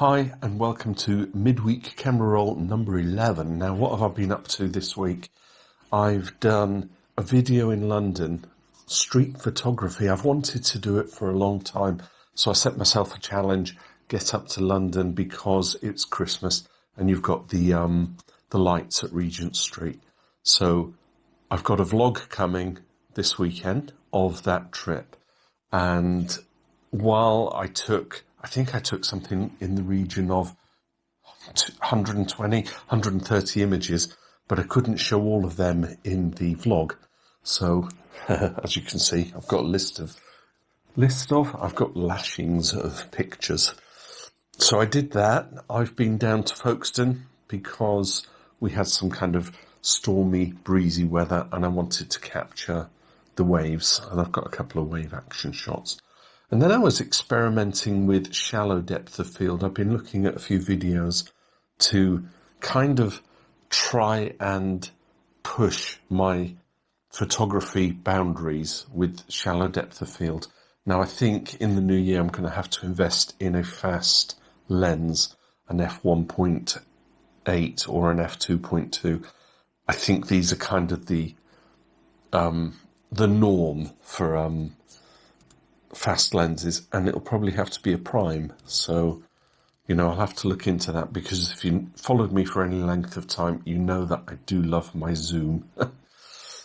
Hi and welcome to Midweek Camera Roll number 11. Now what have I been up to this week? I've done a video in London, street photography. I've wanted to do it for a long time, so I set myself a challenge, get up to London because it's Christmas and you've got the lights at Regent Street. So I've got a vlog coming this weekend of that trip, and while I think I took something in the region of 120, 130 images, but I couldn't show all of them in the vlog. So, as you can see, I've got I've got lashings of pictures. So I did that. I've been down to Folkestone because we had some kind of stormy, breezy weather and I wanted to capture the waves. And I've got a couple of wave action shots. And then I was experimenting with shallow depth of field. I've been looking at a few videos to kind of try and push my photography boundaries with shallow depth of field. Now I think in the new year I'm going to have to invest in a fast lens, an f1.8 or an f2.2. I think these are kind of the norm for fast lenses, and it'll probably have to be a prime. So, I'll have to look into that, because if you followed me for any length of time, you know that I do love my zoom.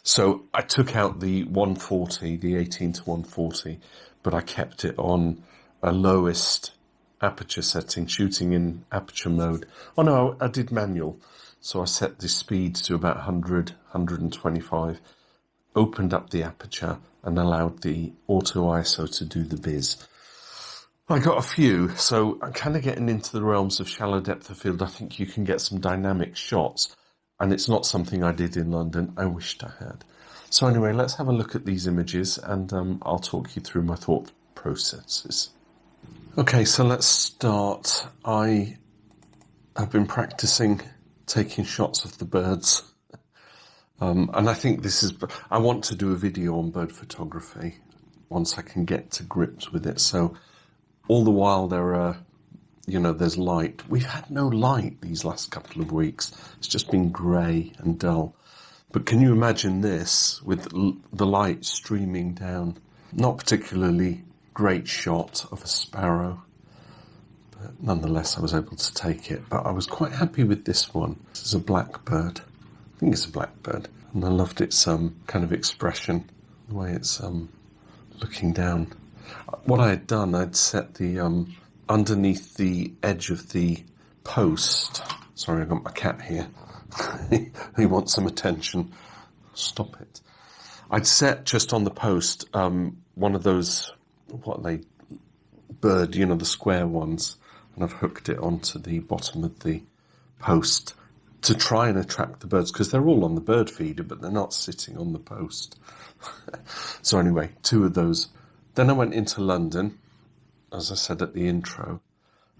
So I took out the 140, the 18 to 140, but I kept it on a lowest aperture setting, shooting in aperture mode. Oh no, I did manual. So I set the speed to about 100, 125, opened up the aperture and allowed the auto ISO to do the biz. I got a few, so I'm kind of getting into the realms of shallow depth of field. I think you can get some dynamic shots, and it's not something I did in London. I wished I had. So anyway, let's have a look at these images, and I'll talk you through my thought processes. Okay, so let's start. I have been practicing taking shots of the birds. And I think I want to do a video on bird photography once I can get to grips with it. So all the while there's light. We've had no light these last couple of weeks. It's just been grey and dull. But can you imagine this with the light streaming down? Not particularly great shot of a sparrow, but nonetheless I was able to take it. But I was quite happy with this one. This is a blackbird. I think it's a blackbird, and I loved its kind of expression, the way it's looking down. What I had done, I'd set the underneath the edge of the post. Sorry, I've got my cat here. He wants some attention. Stop it. I'd set just on the post one of those, bird, the square ones, and I've hooked it onto the bottom of the post to try and attract the birds, because they're all on the bird feeder, but they're not sitting on the post. So anyway, two of those. Then I went into London, as I said at the intro,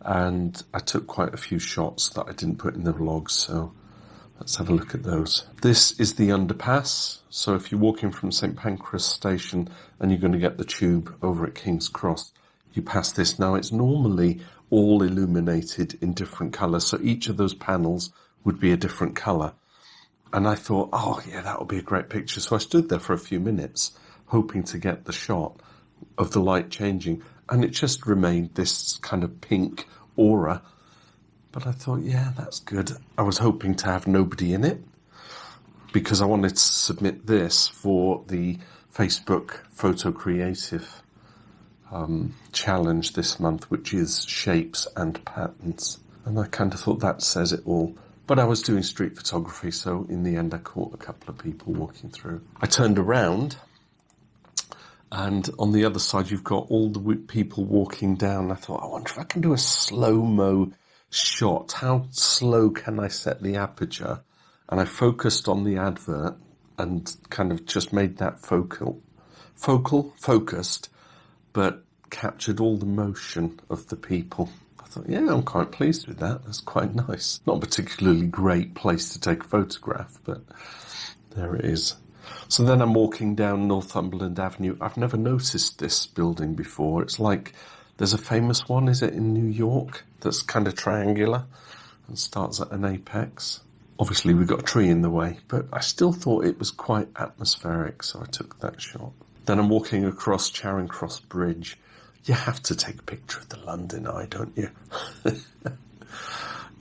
and I took quite a few shots that I didn't put in the vlog, so let's have a look at those. This is the underpass. So if you're walking from St Pancras station and you're going to get the tube over at King's Cross, you pass this. Now it's normally all illuminated in different colours, so each of those panels would be a different colour. And I thought, oh yeah, that would be a great picture. So I stood there for a few minutes, hoping to get the shot of the light changing. And it just remained this kind of pink aura. But I thought, yeah, that's good. I was hoping to have nobody in it, because I wanted to submit this for the Facebook Photo Creative challenge this month, which is shapes and patterns. And I kind of thought that says it all. But I was doing street photography, so in the end I caught a couple of people walking through. I turned around, and on the other side you've got all the people walking down. I thought, I wonder if I can do a slow-mo shot. How slow can I set the aperture? And I focused on the advert and kind of just made that focused, but captured all the motion of the people. I thought, yeah, I'm quite pleased with that. That's quite nice. Not a particularly great place to take a photograph, but there it is. So then I'm walking down Northumberland Avenue. I've never noticed this building before. It's like There's a famous one, is it in New York, that's kind of triangular and starts at an apex. Obviously we've got a tree in the way, but I still thought it was quite atmospheric, so I took that shot. Then I'm walking across Charing Cross Bridge. You have to take a picture of the London Eye, don't you?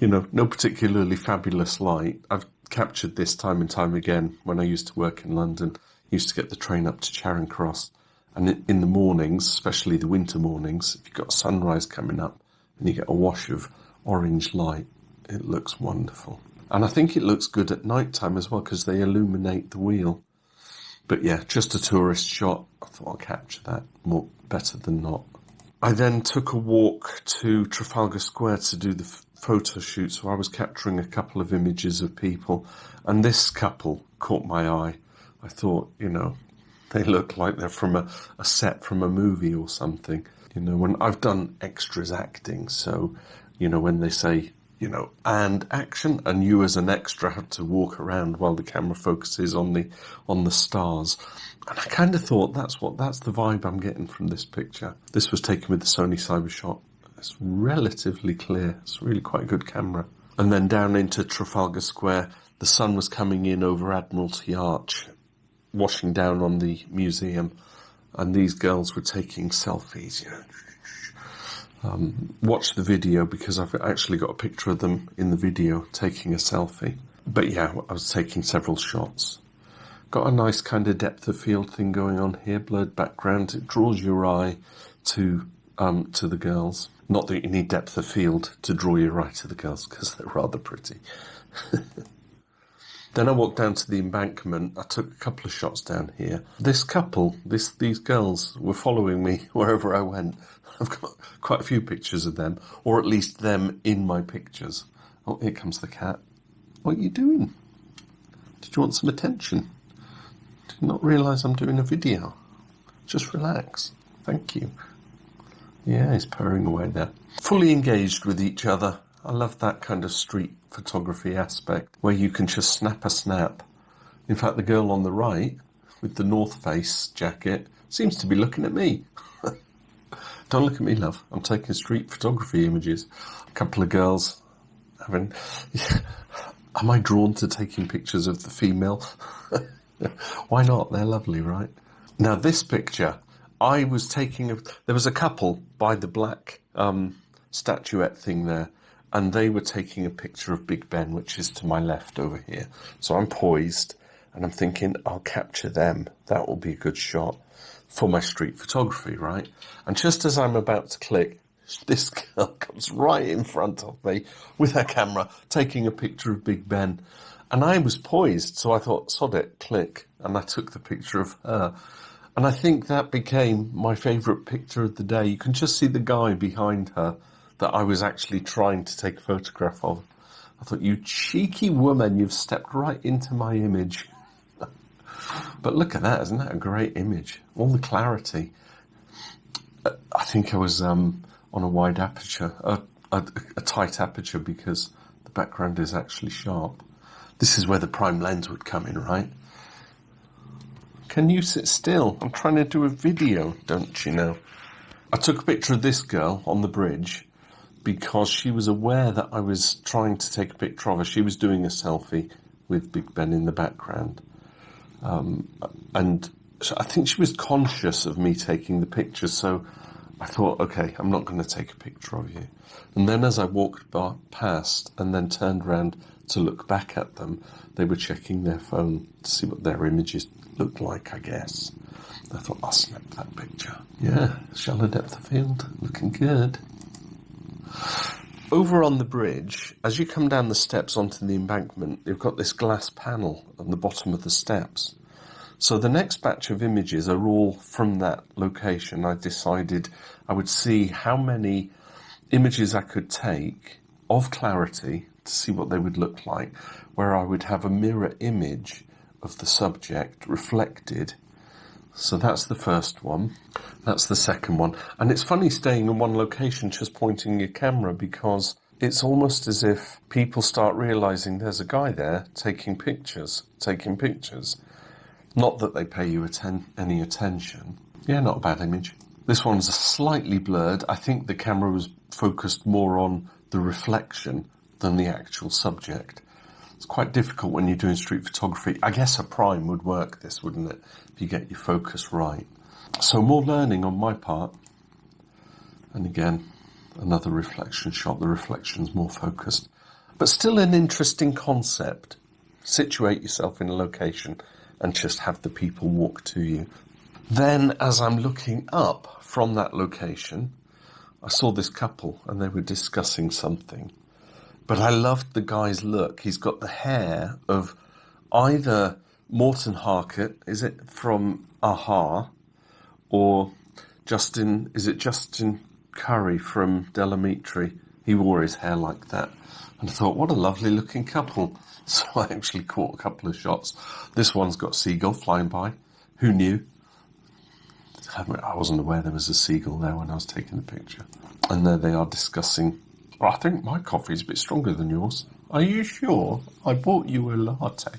You know, no particularly fabulous light. I've captured this time and time again when I used to work in London. I used to get the train up to Charing Cross. And in the mornings, especially the winter mornings, if you've got a sunrise coming up and you get a wash of orange light, it looks wonderful. And I think it looks good at night time as well because they illuminate the wheel. But yeah, just a tourist shot. I thought I'll capture that more better than not. I then took a walk to Trafalgar Square to do the photo shoot. So I was capturing a couple of images of people. And this couple caught my eye. I thought, you know, they look like they're from a set from a movie or something. You know, when I've done extras acting, so, you know, when they say, you know, and action, and you as an extra have to walk around while the camera focuses on the stars. And I kind of thought that's the vibe I'm getting from this picture. This was taken with the Sony Cybershot. It's relatively clear. It's really quite a good camera. And then down into Trafalgar Square, the sun was coming in over Admiralty Arch, washing down on the museum, and these girls were taking selfies, you know. Watch the video because I've actually got a picture of them in the video taking a selfie. But yeah, I was taking several shots. Got a nice kind of depth of field thing going on here, blurred background. It draws your eye to the girls. Not that you need depth of field to draw your eye to the girls because they're rather pretty. Then I walked down to the embankment. I took a couple of shots down here. This couple, these girls were following me wherever I went. I've got quite a few pictures of them, or at least them in my pictures. Oh, here comes the cat. What are you doing? Did you want some attention? Did you not realise I'm doing a video? Just relax. Thank you. Yeah, he's purring away there. Fully engaged with each other. I love that kind of street photography aspect where you can just snap a snap. In fact, the girl on the right with the North Face jacket seems to be looking at me. Don't look at me, love. I'm taking street photography images. A couple of girls having... Am I drawn to taking pictures of the female? Why not? They're lovely, right? Now, this picture, I was taking... There was a couple by the black statuette thing there, and they were taking a picture of Big Ben, which is to my left over here. So I'm poised, and I'm thinking, I'll capture them. That will be a good shot for my street photography, right? And just as I'm about to click, this girl comes right in front of me with her camera, taking a picture of Big Ben. And I was poised, so I thought, sod it, click. And I took the picture of her. And I think that became my favourite picture of the day. You can just see the guy behind her that I was actually trying to take a photograph of. I thought, you cheeky woman, you've stepped right into my image. But look at that, isn't that a great image? All the clarity. I think I was on a wide aperture, a tight aperture, because the background is actually sharp. This is where the prime lens would come in, right? Can you sit still? I'm trying to do a video, don't you know? I took a picture of this girl on the bridge because she was aware that I was trying to take a picture of her. She was doing a selfie with Big Ben in the background. And I think she was conscious of me taking the picture, so I thought, okay, I'm not going to take a picture of you. And then as I walked past and then turned around to look back at them, they were checking their phone to see what their images looked like, I guess. I thought, I'll snap that picture. Yeah, shallow depth of field, looking good. Over on the bridge, as you come down the steps onto the embankment, you've got this glass panel on the bottom of the steps. So the next batch of images are all from that location. I decided I would see how many images I could take of clarity to see what they would look like, where I would have a mirror image of the subject reflected. So that's the first one. That's the second one. And it's funny staying in one location just pointing your camera, because it's almost as if people start realising there's a guy there taking pictures. Not that they pay you any attention. Yeah, not a bad image. This one's slightly blurred. I think the camera was focused more on the reflection than the actual subject. It's quite difficult when you're doing street photography. I guess a prime would work this, wouldn't it? If you get your focus right. So more learning on my part. And again, another reflection shot. The reflection's more focused. But still an interesting concept. Situate yourself in a location and just have the people walk to you. Then, as I'm looking up from that location, I saw this couple and they were discussing something. But I loved the guy's look. He's got the hair of either Morten Harket, is it from Aha, or Justin Curry from Delamitri. He wore his hair like that. And I thought, what a lovely looking couple. So I actually caught a couple of shots. This one's got a seagull flying by. Who knew? I wasn't aware there was a seagull there when I was taking the picture. And there they are discussing, well, I think my coffee's a bit stronger than yours. Are you sure? I bought you a latte.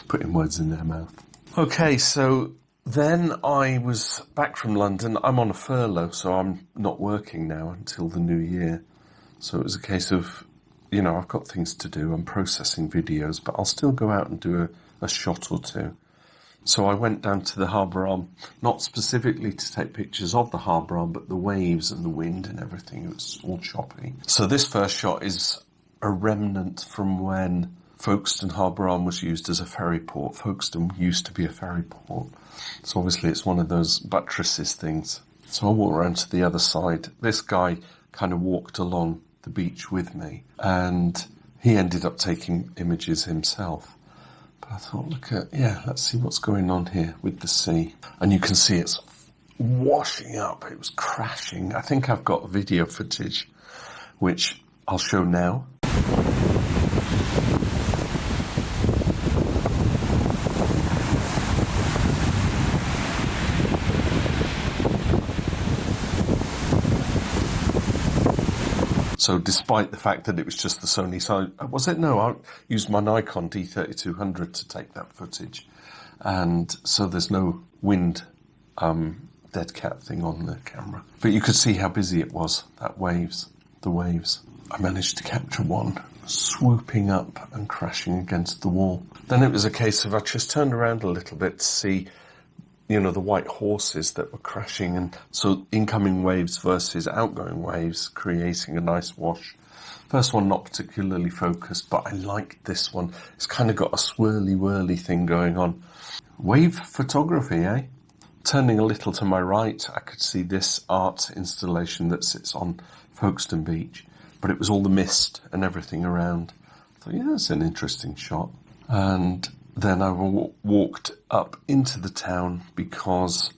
Putting words in their mouth. Okay, so then I was back from London. I'm on a furlough, so I'm not working now until the new year. So it was a case of, I've got things to do. I'm processing videos, but I'll still go out and do a shot or two. So I went down to the harbour arm, not specifically to take pictures of the harbour arm, but the waves and the wind and everything. It was all choppy. So this first shot is a remnant from when Folkestone harbour arm was used as a ferry port. Folkestone used to be a ferry port. So obviously it's one of those buttresses things. So I walked around to the other side. This guy kind of walked along the beach with me, and he ended up taking images himself. But I thought, let's see what's going on here with the sea. And you can see it's washing up. It was crashing. I think I've got video footage, which I'll show now. So despite the fact that it was just the Sony side, was it? No, I used my Nikon D3200 to take that footage. And so there's no wind dead cat thing on the camera. But you could see how busy it was, the waves. I managed to capture one swooping up and crashing against the wall. Then it was a case of I just turned around a little bit to see the white horses that were crashing, and so incoming waves versus outgoing waves, creating a nice wash. First one not particularly focused, but I liked this one. It's kind of got a swirly-whirly thing going on. Wave photography, eh? Turning a little to my right, I could see this art installation that sits on Folkestone Beach, but it was all the mist and everything around. I thought, that's an interesting shot. And then I walked up into the town because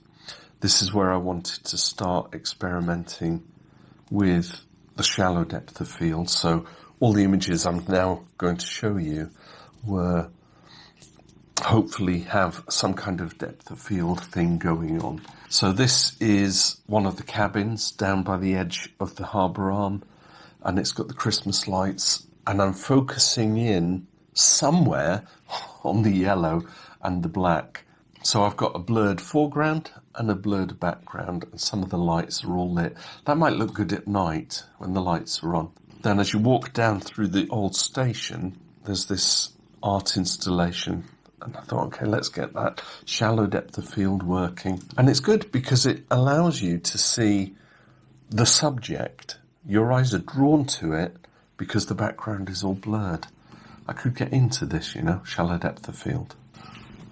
this is where I wanted to start experimenting with the shallow depth of field. So all the images I'm now going to show you were hopefully have some kind of depth of field thing going on. So this is one of the cabins down by the edge of the harbour arm, and it's got the Christmas lights, and I'm focusing in somewhere on the yellow and the black. So I've got a blurred foreground and a blurred background, and some of the lights are all lit. That might look good at night when the lights are on. Then as you walk down through the old station, there's this art installation, and I thought, okay, let's get that shallow depth of field working. And it's good because it allows you to see the subject. Your eyes are drawn to it because the background is all blurred. I could get into this, shallow depth of field.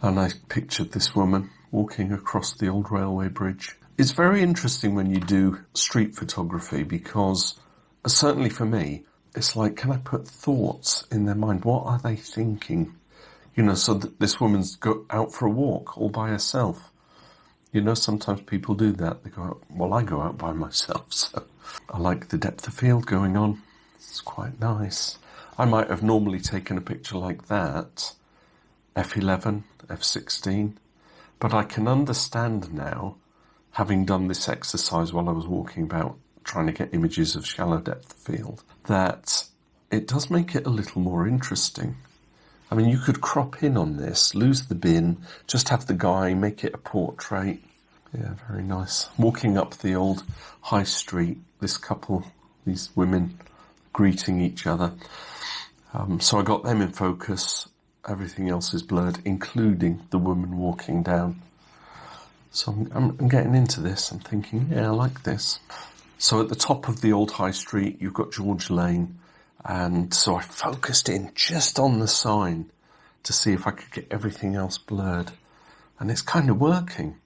And I pictured this woman walking across the old railway bridge. It's very interesting when you do street photography because, certainly for me, it's like, can I put thoughts in their mind? What are they thinking? So that this woman's go out for a walk all by herself. Sometimes people do that. They go out, well, I go out by myself, so I like the depth of field going on. It's quite nice. I might have normally taken a picture like that, f11, f16, but I can understand now, having done this exercise while I was walking about trying to get images of shallow depth of field, that it does make it a little more interesting. I mean, you could crop in on this, lose the bin, just have the guy, make it a portrait. Yeah, very nice. Walking up the old high street, this couple, these women greeting each other. So I got them in focus. Everything else is blurred, including the woman walking down. So I'm getting into this. I'm thinking, yeah, I like this. So at the top of the old high street, you've got George Lane. And so I focused in just on the sign to see if I could get everything else blurred. And it's kind of working.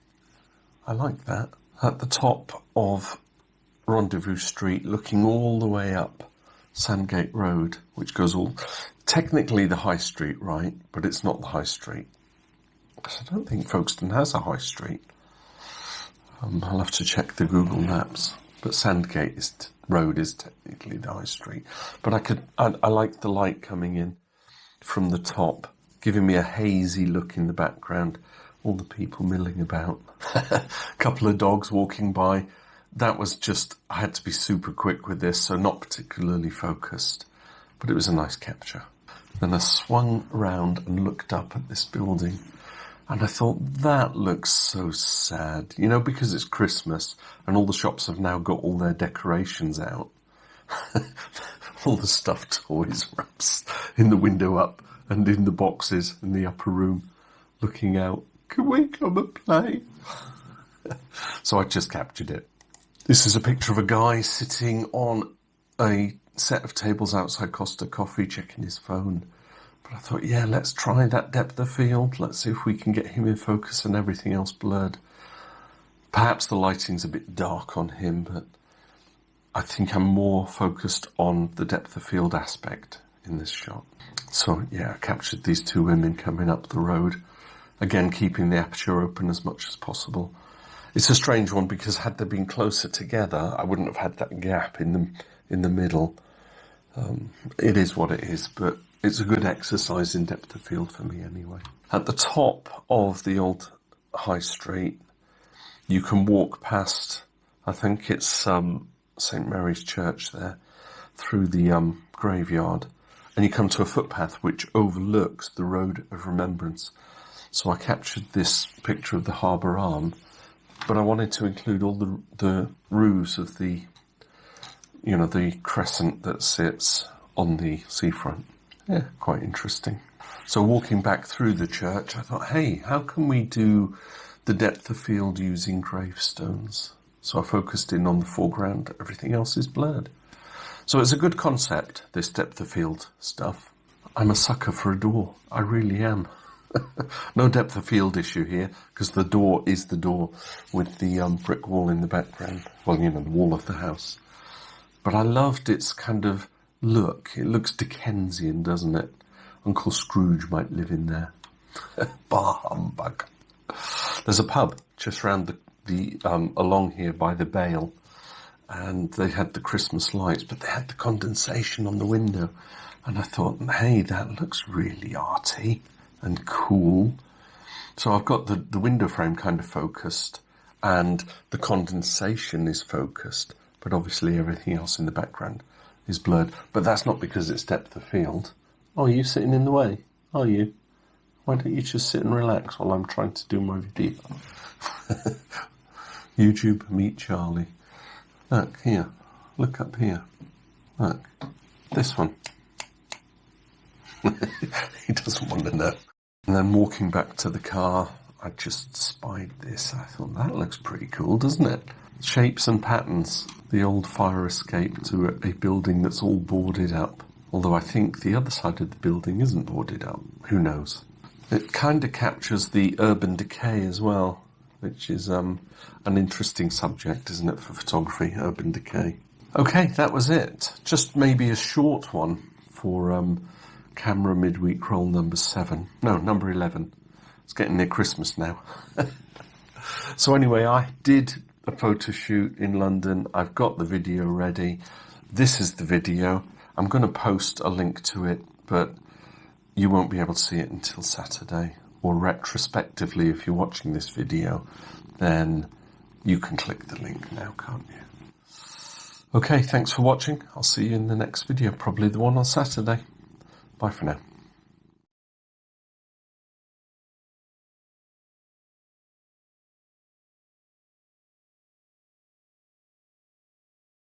I like that. At the top of Rendezvous Street, looking all the way up Sandgate Road, which goes all... Technically the high street, right? But it's not the high street. Because I don't think Folkestone has a high street. I'll have to check the Google Maps. But Sandgate Road is technically the high street. But I like the light coming in from the top, giving me a hazy look in the background. All the people milling about. A couple of dogs walking by. That was just, I had to be super quick with this, so not particularly focused. But it was a nice capture. Then I swung around and looked up at this building. And I thought, that looks so sad. You know, because it's Christmas and all the shops have now got all their decorations out. All the stuffed toys wraps in the window up and in the boxes in the upper room looking out. Can we come and play? So I just captured it. This is a picture of a guy sitting on a set of tables outside Costa Coffee checking his phone. But I thought, yeah, let's try that depth of field. Let's see if we can get him in focus and everything else blurred. Perhaps the lighting's a bit dark on him, but I think I'm more focused on the depth of field aspect in this shot. So, yeah, I captured these two women coming up the road. Again, keeping the aperture open as much as possible. It's a strange one because had they been closer together, I wouldn't have had that gap in the middle. It is what it is, but it's a good exercise in depth of field for me anyway. At the top of the old high street, you can walk past, I think it's St. Mary's Church there, through the graveyard, and you come to a footpath which overlooks the Road of Remembrance. So I captured this picture of the harbour arm, but I wanted to include all the roofs of the crescent that sits on the seafront. Yeah, quite interesting. So walking back through the church, I thought, hey, how can we do the depth of field using gravestones? So I focused in on the foreground. Everything else is blurred. So it's a good concept, this depth of field stuff. I'm a sucker for a door. I really am. No depth of field issue here, because the door is the door with the brick wall in the background. Well, the wall of the house. But I loved its kind of look. It looks Dickensian, doesn't it? Uncle Scrooge might live in there. Bah humbug. There's a pub just round the along here by the Bale, and they had the Christmas lights, but they had the condensation on the window. And I thought, hey, that looks really arty and cool. So I've got the window frame kind of focused and the condensation is focused, but obviously everything else in the background is blurred. But that's not because it's depth of field. Oh, are you sitting in the way? Are you? Why don't you just sit and relax while I'm trying to do my video? YouTube, meet Charlie. Look here. Look up here. Look. This one. He doesn't want to know. And then walking back to the car, I just spied this. I thought, that looks pretty cool, doesn't it? Shapes and patterns. The old fire escape to a building that's all boarded up. Although I think the other side of the building isn't boarded up. Who knows? It kind of captures the urban decay as well, which is an interesting subject, isn't it, for photography, urban decay. Okay, that was it. Just maybe a short one for camera midweek roll number 7. No, number 11. It's getting near Christmas now. So anyway, I did a photo shoot in London. I've got the video ready. This is the video. I'm going to post a link to it, but you won't be able to see it until Saturday. Or retrospectively, if you're watching this video, then you can click the link now, can't you? Okay, thanks for watching. I'll see you in the next video, probably the one on Saturday. Bye for now.